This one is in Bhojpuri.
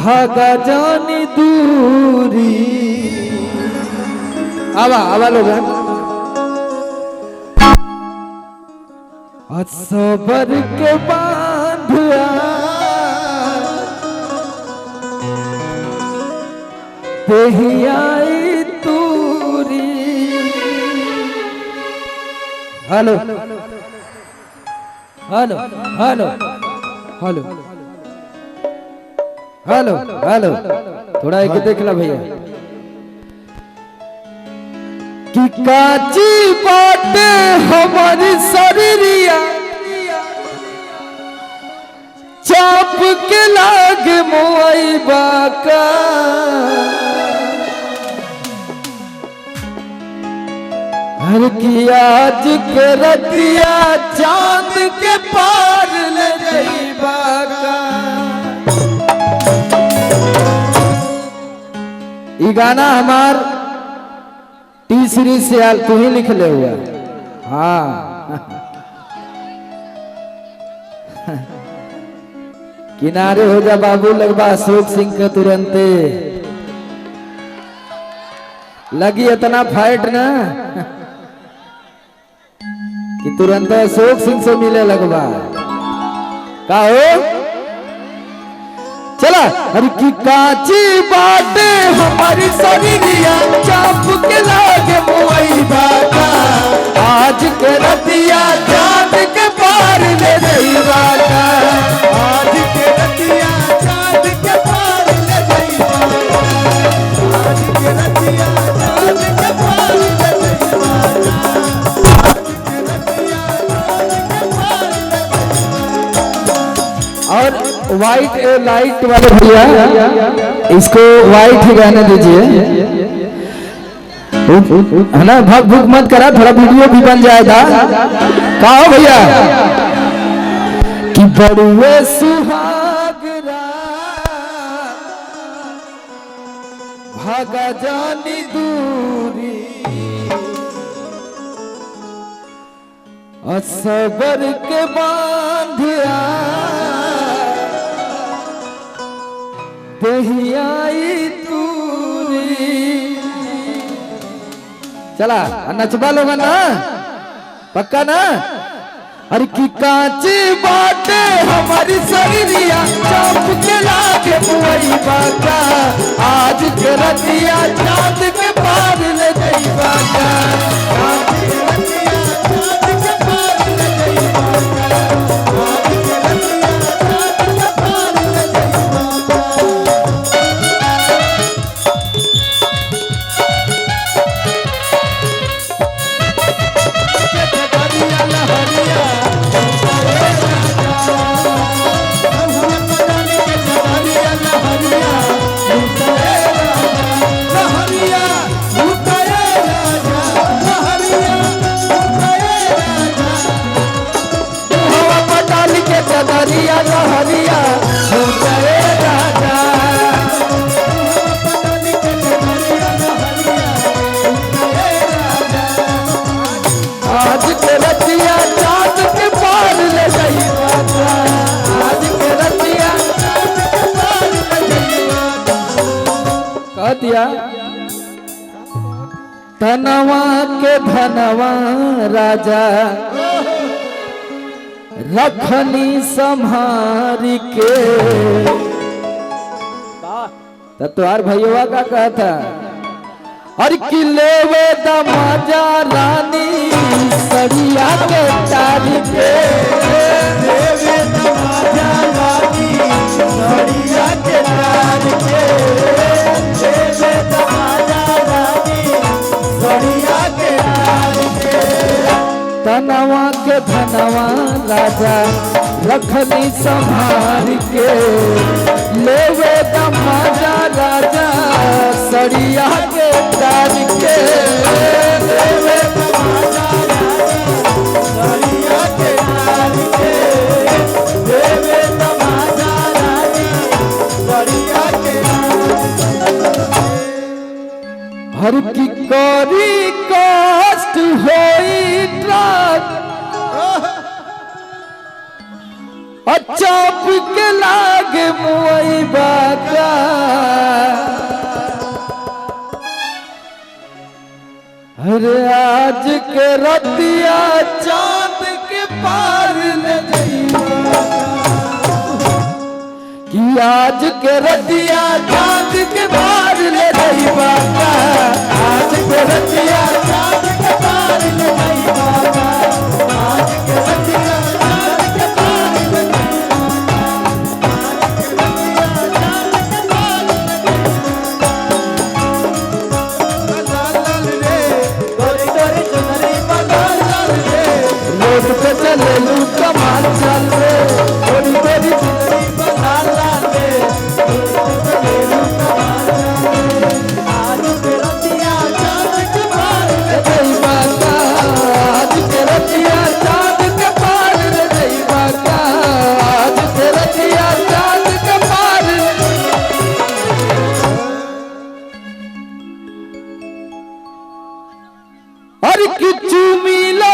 भागा जानी दूरी। आवा लोग सबर के बांधिया आई तूरी। Hello hello hello hello hello hello थोड़ा एक देख ला भैया कि काची बाटे हमारी शरीरिया चाप के लाग मोई बाका। हर की आज के रतिया चांद के पार ले जाइबा का। ये गाना हमार टी सीरीज से आल तू ही लिख ले हुआ। हाँ किनारे हो जा बाबू लगवा अशोक सिंह के तुरंते लगी इतना फाइट ना कि तुरंत अशोक सिंह से मिले लगवा का हो। चला हर की काची बाटे हमारी शरीरिया चाप के लागे मोई बाका। आज के रतिया चांद के पार ले गई बाका। आज के रतिया चांद के पार ले गई बाका। आज के रतिया चांद के पार ले गई बाका। आज के रतिया चांद के पार ले गई। और वाइट लाइट वाले भैया इसको वाइट ही गाने दीजिए है ना। भग भुग मत करा थोड़ा वीडियो भी बन जाएगा। कहो भैया कि बड़ुए सुहाग रात भागा जानी दूरी। असबर के बांधिया आई तूरी। चला नचबा लोग ना पक्का ना। अरे की कांची बाटे हमारी शरीरिया चाप के लागे मुई बाका। आज के रतिया चांद के पार ले गई बाका। आज के रतिया चांद के पार ले गई बाका। आज के रतिया चांद के पार ले गई बाका। दिया धनवा के धनवा राजा रखनी संभारी के। तुहार भैया का कहता और किले वे दमाजा रानी सरिया के तारी के। देवे दमाजा रानी सरिया के तारी के। देवे दमाजा रानी सरिया के तारी के। धनवा के धनवा राजा रखनी संभार के। लेवे दमाजा राजा सरिया के तार के। लेवे दमाजा राजा सरिया के तार के। लेवे दमाजा राजा सरिया के हर की कोरी कष्ट होई ट्रक चाप के लाग लागे मुई बाका अरे आज के रतिया चांद के पार ले जाइबा कि आज के रतिया चांद के पार ले जाइबा आज के रतिया चांद के पार ले जाइबा आज के रतिया चांद के पार ले रोड पे चले लू कमाल चल रे थोड़ी देरी चुनरी बना रे आज के रतिया चांद के पार ले जाइबा आज के रतिया चांद के पार ले जाइबा आज के रतिया चांद के पार अरे किचू मिला